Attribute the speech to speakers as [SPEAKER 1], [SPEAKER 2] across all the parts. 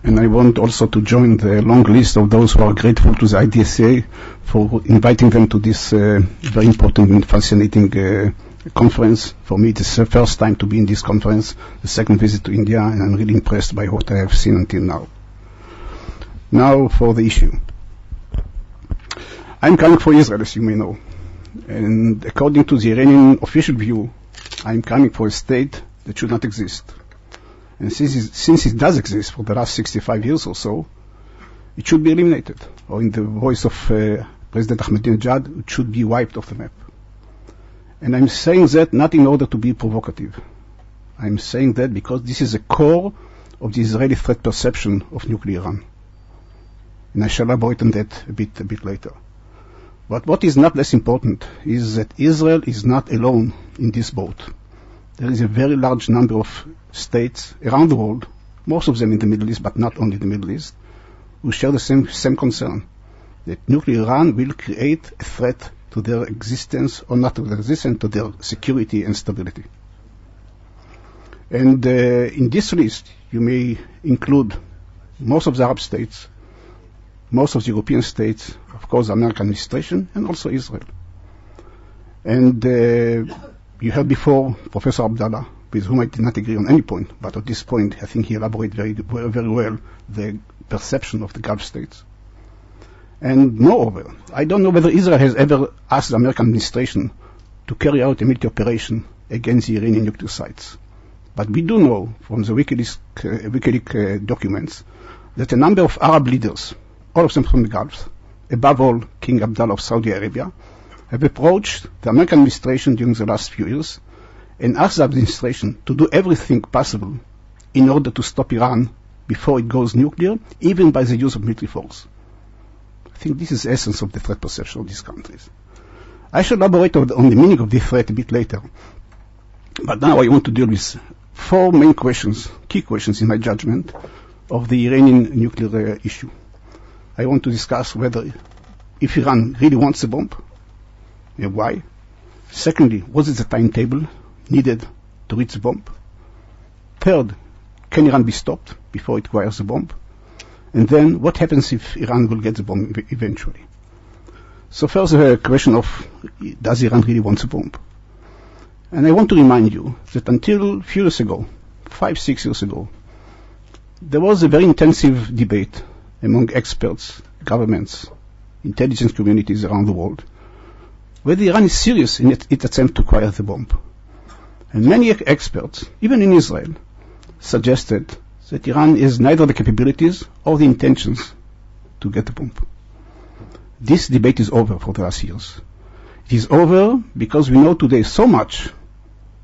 [SPEAKER 1] And I want also to join the long list of those who are grateful to the IDSA for inviting them to this very important and fascinating conference. For me, it is the first time to be in this conference, the second visit to India, and I'm really impressed by what I have seen until now. Now for the issue. I'm coming for Israel, as you may know. And according to the Iranian official view, I'm coming for a state that should not exist. And since it does exist for the last 65 years or so, it should be eliminated. Or in the voice of President Ahmadinejad, it should be wiped off the map. And I'm saying that not in order to be provocative. I'm saying that because this is the core of the Israeli threat perception of nuclear Iran. And I shall elaborate on that a bit later. But what is not less important is that Israel is not alone in this boat. There is a very large number of states around the world, most of them in the Middle East, but not only the Middle East, who share the same concern, that nuclear Iran will create a threat to their existence, or not to their existence, to their security and stability. And in this list, you may include most of the Arab states, most of the European states, of course, the American administration, and also Israel. And you heard before Professor Abdallah, with whom I did not agree on any point, but at this point I think he elaborated very well the perception of the Gulf states. And moreover, I don't know whether Israel has ever asked the American administration to carry out a military operation against the Iranian nuclear sites. But we do know from the WikiLeaks documents that a number of Arab leaders, all of them from the Gulf, above all King Abdullah of Saudi Arabia, have approached the American administration during the last few years and asked the administration to do everything possible in order to stop Iran before it goes nuclear, even by the use of military force. I think this is the essence of the threat perception of these countries. I shall elaborate on the meaning of this threat a bit later, but now I want to deal with four main questions, key questions in my judgment, of the Iranian nuclear issue. I want to discuss whether, if Iran really wants a bomb, why? Secondly, what is the timetable needed to reach the bomb? Third, can Iran be stopped before it acquires the bomb? And then, what happens if Iran will get the bomb eventually? So first, the question of, does Iran really want the bomb? And I want to remind you that until a few years ago, 5-6 years ago, there was a very intensive debate among experts, governments, intelligence communities around the world, whether Iran is serious in its attempt to acquire the bomb. And many experts, even in Israel, suggested that Iran has neither the capabilities or the intentions to get the bomb. This debate is over for the last years. It is over because we know today so much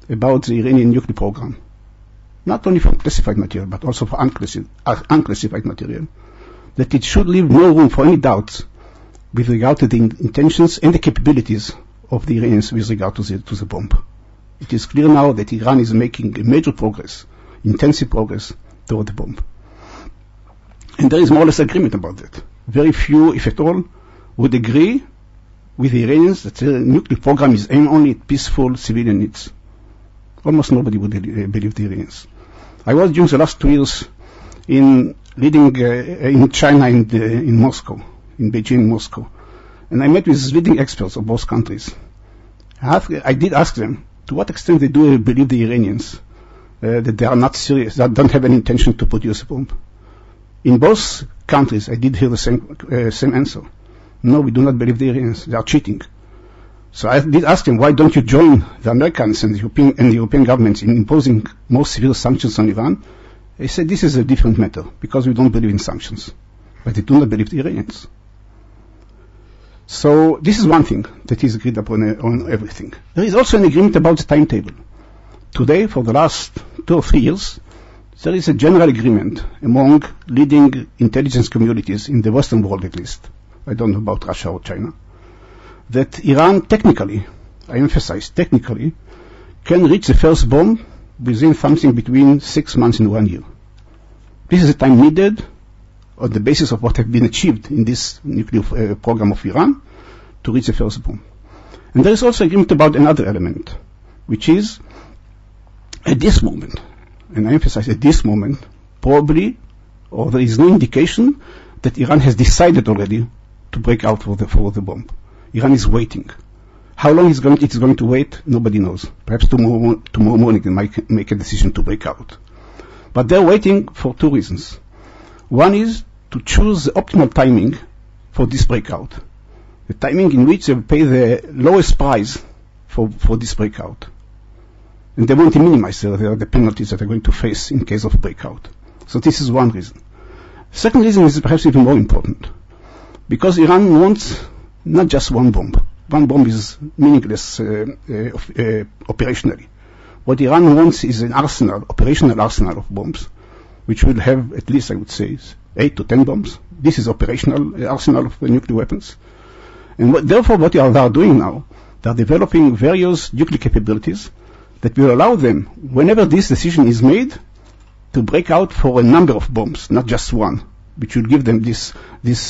[SPEAKER 1] about the Iranian nuclear program, not only from classified material, but also for unclassified material, that it should leave no room for any doubts with regard to the intentions and the capabilities of the Iranians with regard to the bomb. It is clear now that Iran is making a major progress, intensive progress, toward the bomb. And there is more or less agreement about that. Very few, if at all, would agree with the Iranians that the nuclear program is aimed only at peaceful civilian needs. Almost nobody would believe the Iranians. I was during the last 2 years in China and in Moscow, in Beijing, Moscow. And I met with leading experts of both countries. I did ask them to what extent they do believe the Iranians that they are not serious, that don't have any intention to produce a bomb. In both countries, I did hear the same answer. No, we do not believe the Iranians. They are cheating. So I did ask them, why don't you join the Americans and the European governments in imposing more severe sanctions on Iran? They said this is a different matter, because we don't believe in sanctions. But they do not believe the Iranians. So this is one thing that is agreed upon on everything. There is also an agreement about the timetable. Today, for the last 2 or 3 years, there is a general agreement among leading intelligence communities in the Western world at least, I don't know about Russia or China, that Iran technically, I emphasize technically, can reach the first bomb within something between 6 months and 1 year. This is the time needed on the basis of what has been achieved in this nuclear program of Iran to reach the first bomb. And there is also agreement about another element, which is at this moment, and I emphasize at this moment, probably or there is no indication that Iran has decided already to break out for the bomb. Iran is waiting. How long it's going to wait, nobody knows. Perhaps tomorrow morning they might make a decision to break out. But they're waiting for two reasons. One is to choose the optimal timing for this breakout. The timing in which they will pay the lowest price for this breakout. And they want to minimize the penalties that they're going to face in case of breakout. So this is one reason. Second reason is perhaps even more important. Because Iran wants not just one bomb. One bomb is meaningless operationally. What Iran wants is an operational arsenal of bombs, which will have at least, I would say, 8 to 10 bombs. This is operational arsenal of nuclear weapons. And therefore what they are doing now, they are developing various nuclear capabilities that will allow them, whenever this decision is made, to break out for a number of bombs, not just one, which will give them this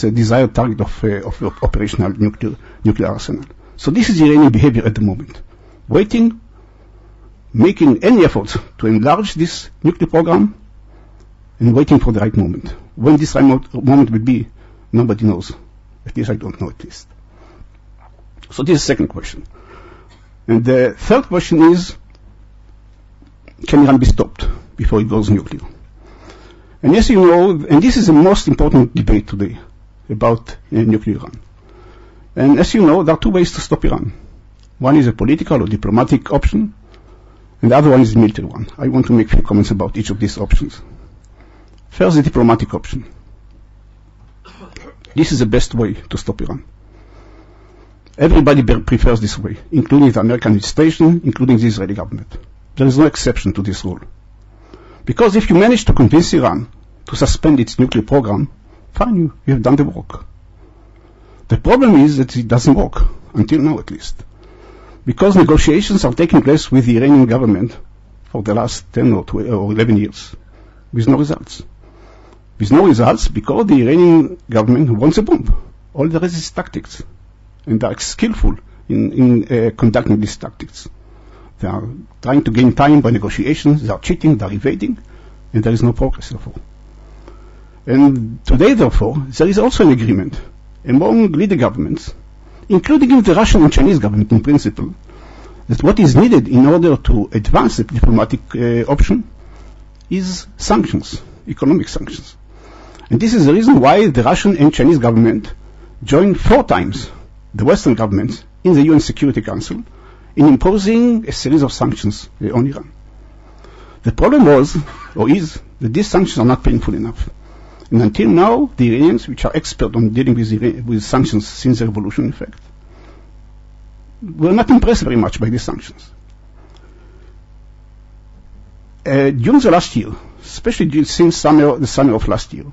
[SPEAKER 1] desired target of operational nuclear arsenal. So this is Iranian behavior at the moment. Waiting, making any efforts to enlarge this nuclear program, and waiting for the right moment. When this right moment will be, nobody knows. At least I don't know at least. So this is the second question. And the third question is, can Iran be stopped before it goes nuclear? And as you know, and this is the most important debate today about nuclear Iran. And as you know, there are two ways to stop Iran. One is a political or diplomatic option, and the other one is the military one. I want to make a few comments about each of these options. First, the diplomatic option. This is the best way to stop Iran. Everybody prefers this way, including the American administration, including the Israeli government. There is no exception to this rule. Because if you manage to convince Iran to suspend its nuclear program, fine, you have done the work. The problem is that it doesn't work, until now at least. Because negotiations are taking place with the Iranian government for the last 10 or 12 or 11 years, with no results. With no results because the Iranian government wants a bomb. All the rest is tactics. And they are skillful in conducting these tactics. They are trying to gain time by negotiations, they are cheating, they are evading, and there is no progress, therefore. And today, therefore, there is also an agreement among leader governments, including the Russian and Chinese government in principle, that what is needed in order to advance the diplomatic option is sanctions, economic sanctions. And this is the reason why the Russian and Chinese government joined 4 times the Western governments in the UN Security Council in imposing a series of sanctions on Iran. The problem was, or is, that these sanctions are not painful enough. And until now, the Iranians, which are expert on dealing with sanctions since the revolution, in fact, were not impressed very much by these sanctions. During the last year, especially since the summer of last year,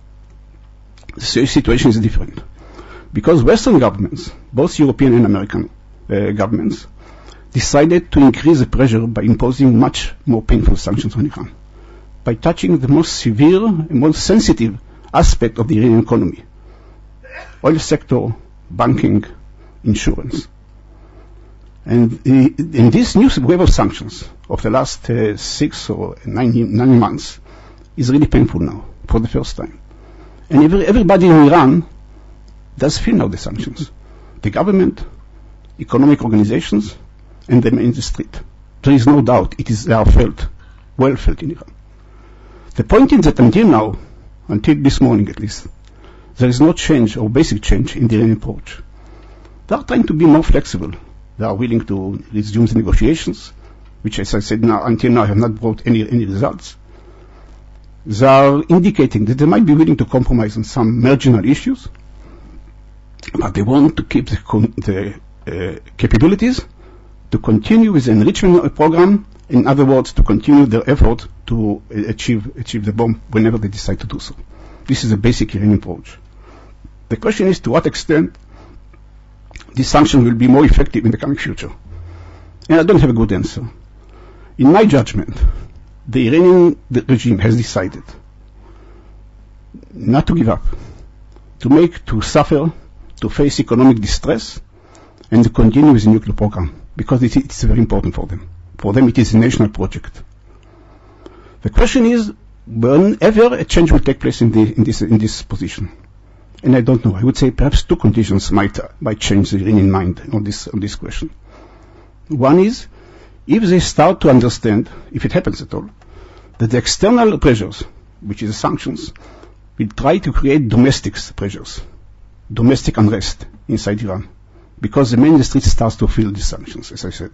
[SPEAKER 1] the situation is different. Because Western governments, both European and American governments, decided to increase the pressure by imposing much more painful sanctions on Iran, by touching the most severe and most sensitive aspect of the Iranian economy: oil sector, banking, insurance. And in this new wave of sanctions of the last 6 or 9 months is really painful now, for the first time. And everybody in Iran does feel now the sanctions. The government, economic organizations, and them in the street. There is no doubt they are felt, well felt in Iran. The point is that until now, until this morning at least, there is no change or basic change in the Iranian approach. They are trying to be more flexible. They are willing to resume the negotiations, which, as I said, until now have not brought any results. They are indicating that they might be willing to compromise on some marginal issues, but they want to keep the capabilities to continue with the enrichment program, in other words, to continue their effort to achieve the bomb whenever they decide to do so. This is a basic Iranian approach. The question is to what extent this sanction will be more effective in the coming future. And I don't have a good answer. In my judgment, the Iranian regime has decided not to give up, to suffer, to face economic distress, and to continue with the nuclear program, because it's very important for them. For them, it is a national project. The question is, whenever a change will take place in this position. And I don't know. I would say perhaps two conditions might change the Iranian mind on this question. One is, if they start to understand, if it happens at all, that the external pressures, which is the sanctions, will try to create domestic pressures, domestic unrest inside Iran, because the main street starts to feel these sanctions, as I said.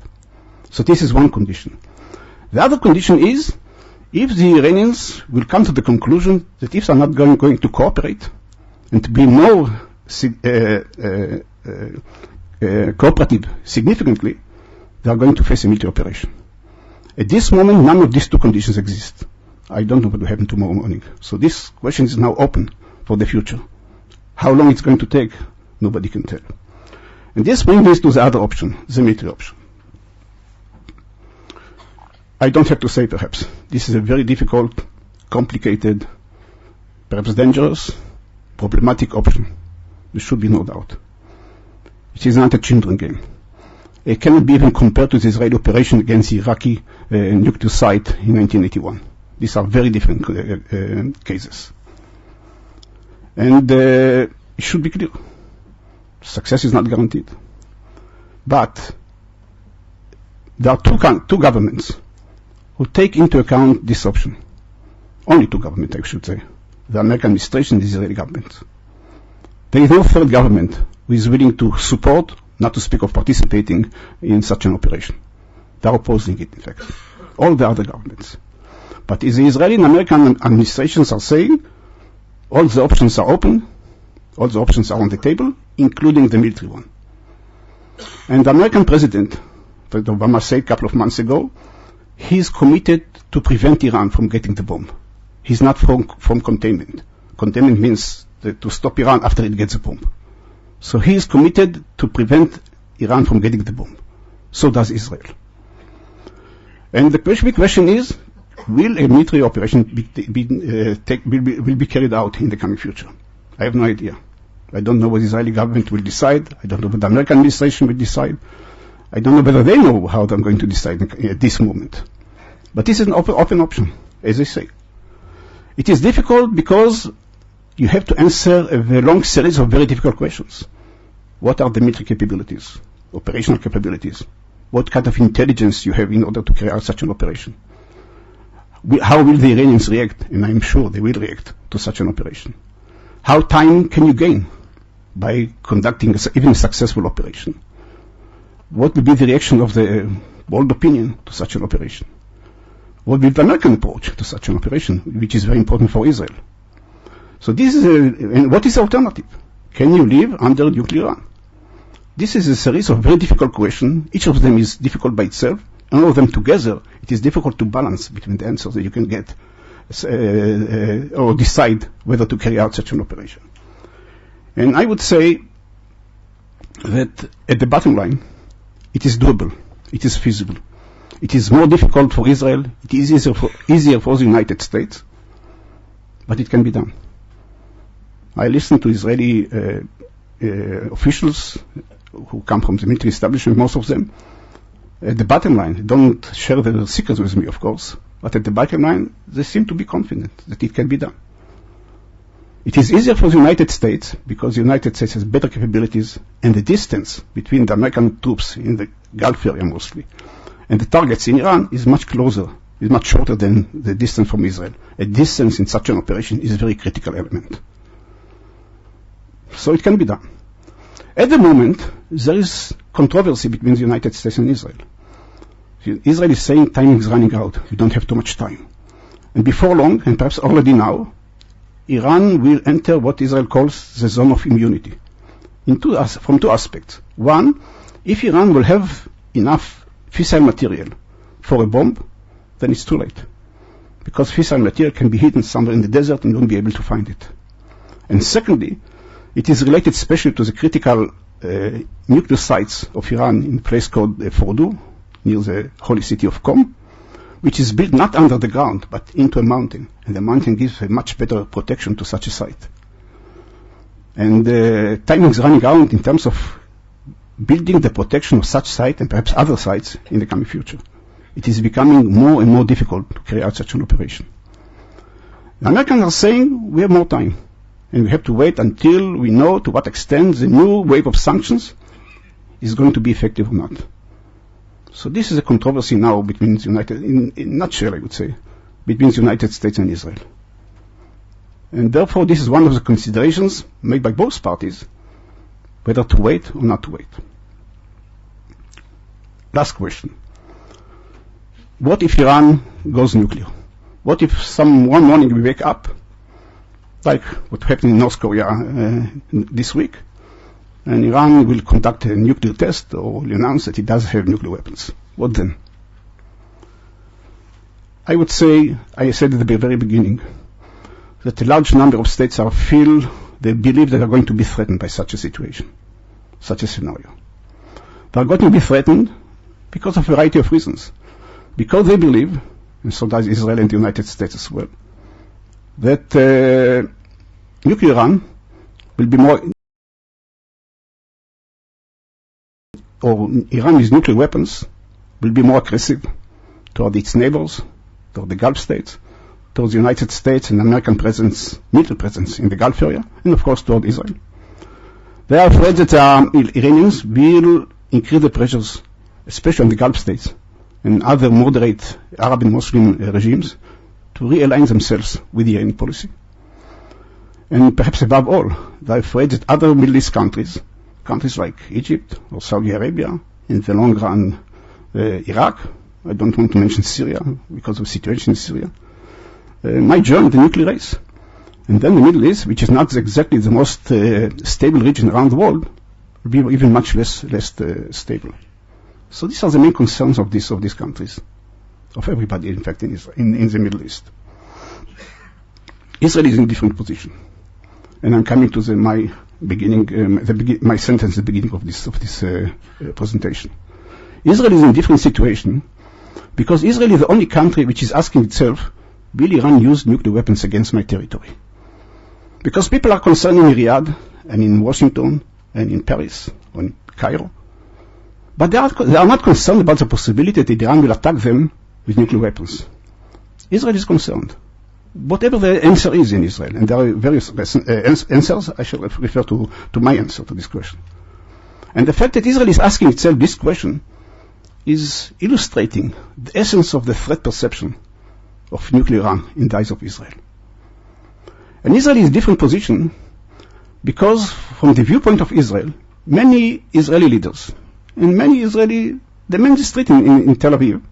[SPEAKER 1] So this is one condition. The other condition is, if the Iranians will come to the conclusion that if they're not going to cooperate and to be more cooperative significantly, they are going to face a military operation. At this moment, none of these two conditions exist. I don't know what will happen tomorrow morning. So this question is now open for the future. How long it's going to take, nobody can tell. And this brings us to the other option, the military option. I don't have to say, perhaps, this is a very difficult, complicated, perhaps dangerous, problematic option. There should be no doubt. It is not a children's game. It cannot be even compared to the Israeli operation against the Iraqi nuclear site in 1981. These are very different cases. And it should be clear. Success is not guaranteed. But there are two governments who take into account this option. Only two governments, I should say. The American administration and the Israeli government. There is no third government who is willing to support, not to speak of participating in such an operation. They are opposing it, in fact. All the other governments. But the Israeli and American administrations are saying all the options are open, all the options are on the table, including the military one. And the American President Obama said a couple of months ago, he's committed to prevent Iran from getting the bomb. He's not from containment. Containment means to stop Iran after it gets a bomb. So he is committed to prevent Iran from getting the bomb. So does Israel. And the big question is, will a military operation will be carried out in the coming future? I have no idea. I don't know what the Israeli government will decide. I don't know what the American administration will decide. I don't know whether they know how they're going to decide at this moment. But this is an open option, as I say. It is difficult because you have to answer a very long series of very difficult questions. What are the military capabilities, operational capabilities? What kind of intelligence you have in order to carry out such an operation? How will the Iranians react? And I'm sure they will react to such an operation. How time can you gain by conducting even a successful operation? What will be the reaction of the world opinion to such an operation? What will be the American approach to such an operation, which is very important for Israel? So this is and what is the alternative? Can you live under nuclear Iran? This is a series of very difficult questions. Each of them is difficult by itself, and all of them together, it is difficult to balance between the answers that you can get or decide whether to carry out such an operation. And I would say that at the bottom line, it is doable. It is feasible. It is more difficult for Israel. It is easier for the United States, but it can be done. I listened to Israeli officials who come from the military establishment, most of them. At the bottom line, they don't share their secrets with me, of course, but at the bottom line, they seem to be confident that it can be done. It is easier for the United States because the United States has better capabilities, and the distance between the American troops in the Gulf area mostly and the targets in Iran is much closer, is much shorter than the distance from Israel. A distance in such an operation is a very critical element. So it can be done. At the moment, there is controversy between the United States and Israel. Israel is saying time is running out. We don't have too much time. And before long, and perhaps already now, Iran will enter what Israel calls the zone of immunity from two aspects. One, if Iran will have enough fissile material for a bomb, then it's too late. Because fissile material can be hidden somewhere in the desert and you won't be able to find it. And secondly, it is related especially to the critical nuclear sites of Iran in a place called Fordow, near the holy city of Qom, which is built not under the ground, but into a mountain. And the mountain gives a much better protection to such a site. And time is running out in terms of building the protection of such site and perhaps other sites in the coming future. It is becoming more and more difficult to carry out such an operation. The Americans are saying we have more time, and we have to wait until we know to what extent the new wave of sanctions is going to be effective or not. So this is a controversy now between the United, in a nutshell, I would say, between the United States and Israel. And therefore, this is one of the considerations made by both parties, whether to wait or not to wait. Last question. What if Iran goes nuclear? What if one morning we wake up, like what happened in North Korea this week, and Iran will conduct a nuclear test or will announce that it does have nuclear weapons? What then? I would say, I said at the very beginning, that a large number of states they believe they are going to be threatened by such a situation, such a scenario. They are going to be threatened because of a variety of reasons. Because they believe, and so does Israel and the United States as well, that nuclear Iran will be more, or Iran with nuclear weapons will be more aggressive toward its neighbors, toward the Gulf states, towards the United States and American presence, military presence in the Gulf area, and of course toward Israel. They are afraid that Iranians will increase the pressures, especially on the Gulf states and other moderate Arab and Muslim regimes, to realign themselves with the Iranian policy. And perhaps above all, they are afraid that other Middle East countries like Egypt or Saudi Arabia, in the long run Iraq, I don't want to mention Syria because of the situation in Syria, might join the nuclear race. And then the Middle East, which is not exactly the most stable region around the world, will be even much less stable. So these are the main concerns of these countries, of everybody, in fact, in the Middle East. Israel is in a different position, and I'm coming to my sentence at the beginning of this presentation. Israel is in a different situation because Israel is the only country which is asking itself, will Iran use nuclear weapons against my territory? Because people are concerned in Riyadh and in Washington and in Paris or in Cairo, but they are not concerned about the possibility that Iran will attack them with nuclear weapons. Israel is concerned. Whatever the answer is in Israel, and there are various answers, I shall refer to my answer to this question. And the fact that Israel is asking itself this question is illustrating the essence of the threat perception of nuclear Iran in the eyes of Israel. And Israel is in a different position because from the viewpoint of Israel, many Israeli leaders and the main street in Tel Aviv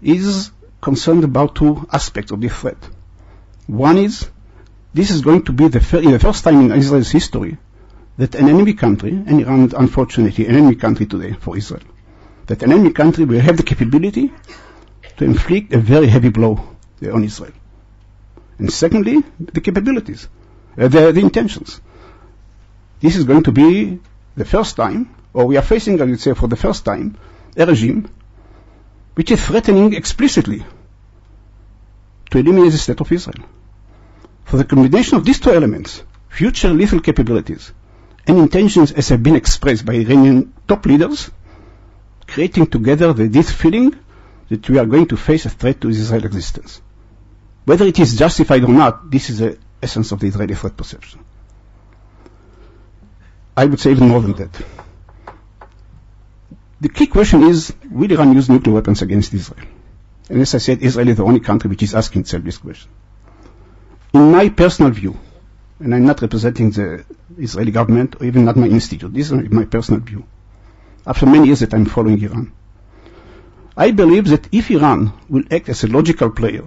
[SPEAKER 1] is concerned about two aspects of this threat. One is, this is going to be the first time in Israel's history that an enemy country, and Iran unfortunately an enemy country today for Israel, that an enemy country will have the capability to inflict a very heavy blow on Israel. And secondly, the capabilities, the intentions. This is going to be the first time, or we are facing, I would say, for the first time, a regime which is threatening explicitly to eliminate the state of Israel. For the combination of these two elements, future lethal capabilities and intentions as have been expressed by Iranian top leaders, creating together this feeling that we are going to face a threat to Israel's existence. Whether it is justified or not, this is the essence of the Israeli threat perception. I would say even more than that. The key question is, will Iran use nuclear weapons against Israel? And as I said, Israel is the only country which is asking itself this question. In my personal view, and I'm not representing the Israeli government or even not my institute, this is my personal view, after many years that I'm following Iran, I believe that if Iran will act as a logical player,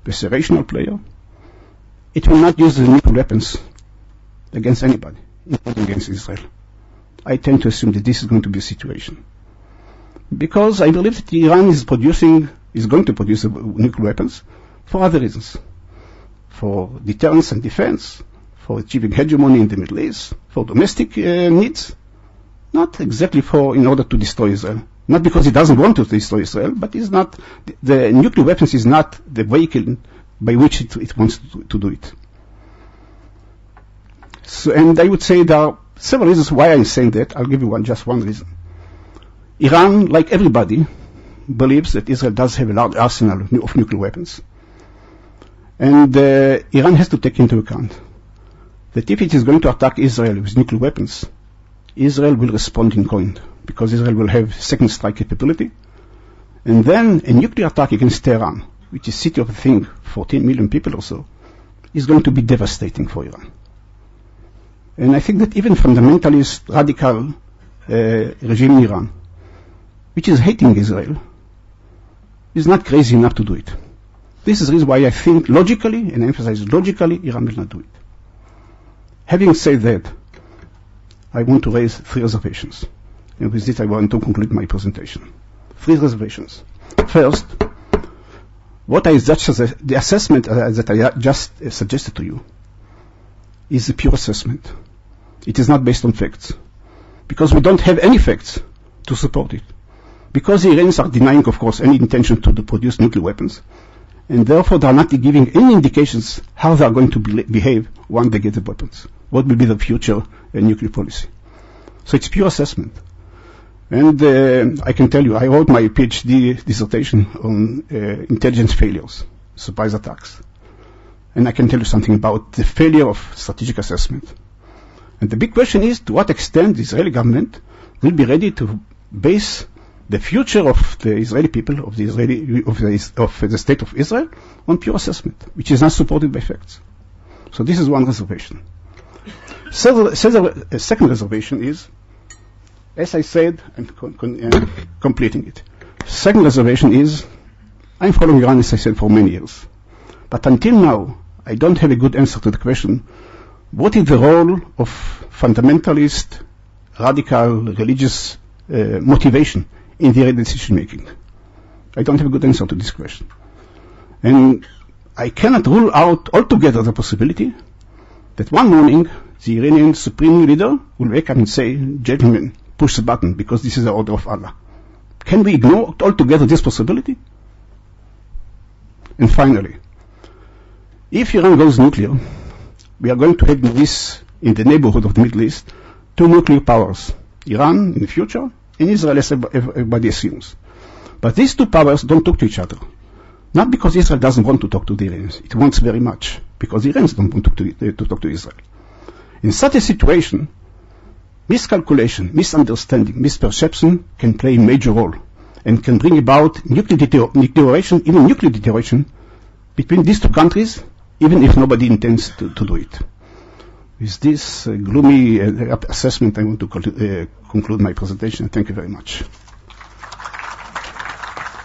[SPEAKER 1] as a rational player, it will not use the nuclear weapons against anybody, including against Israel. I tend to assume that this is going to be a situation. Because I believe that Iran is going to produce nuclear weapons for other reasons. For deterrence and defense, for achieving hegemony in the Middle East, for domestic needs, not exactly in order to destroy Israel. Not because it doesn't want to destroy Israel, but the nuclear weapons is not the vehicle by which it wants to do it. So, and I would say there are several reasons why I'm saying that. I'll give you just one reason. Iran, like everybody, believes that Israel does have a large arsenal of nuclear weapons. And Iran has to take into account that if it is going to attack Israel with nuclear weapons, Israel will respond in kind, because Israel will have second strike capability. And then a nuclear attack against Tehran, which is a city of, I think, 14 million people or so, is going to be devastating for Iran. And I think that even fundamentalist, radical regime in Iran, which is hating Israel, is not crazy enough to do it. This is the reason why I think logically, and I emphasize logically, Iran will not do it. Having said that, I want to raise 3 reservations. And with this I want to conclude my presentation. 3 reservations. First, what I judge as the assessment that I just suggested to you is a pure assessment. It is not based on facts, because we don't have any facts to support it. Because the Iranians are denying, of course, any intention to produce nuclear weapons, and therefore they are not giving any indications how they are going to behave once they get the weapons. What will be the future nuclear policy? So it's pure assessment. And I can tell you, I wrote my PhD dissertation on intelligence failures, surprise attacks. And I can tell you something about the failure of strategic assessment. And the big question is, to what extent the Israeli government will be ready to base the future of the Israeli people, of the state of Israel, on pure assessment, which is not supported by facts. So this is one reservation. Second reservation is, as I said, I'm completing it. Second reservation is, I'm following Iran, as I said, for many years. But until now, I don't have a good answer to the question, what is the role of fundamentalist, radical, religious motivation in the decision-making? I don't have a good answer to this question. And I cannot rule out altogether the possibility that one morning the Iranian supreme leader will wake up and say, gentlemen, push the button, because this is the order of Allah. Can we ignore altogether this possibility? And finally, if Iran goes nuclear, we are going to have this in the neighborhood of the Middle East, 2 nuclear powers, Iran in the future, and Israel, as everybody assumes. But these 2 powers don't talk to each other. Not because Israel doesn't want to talk to the Iranians. It wants very much, because the Iranians don't want to talk to Israel. In such a situation, miscalculation, misunderstanding, misperception can play a major role and can bring about nuclear deterioration, even nuclear deterioration, between these 2 countries, even if nobody intends to do it. With this gloomy assessment, I want to conclude my presentation. Thank you very much.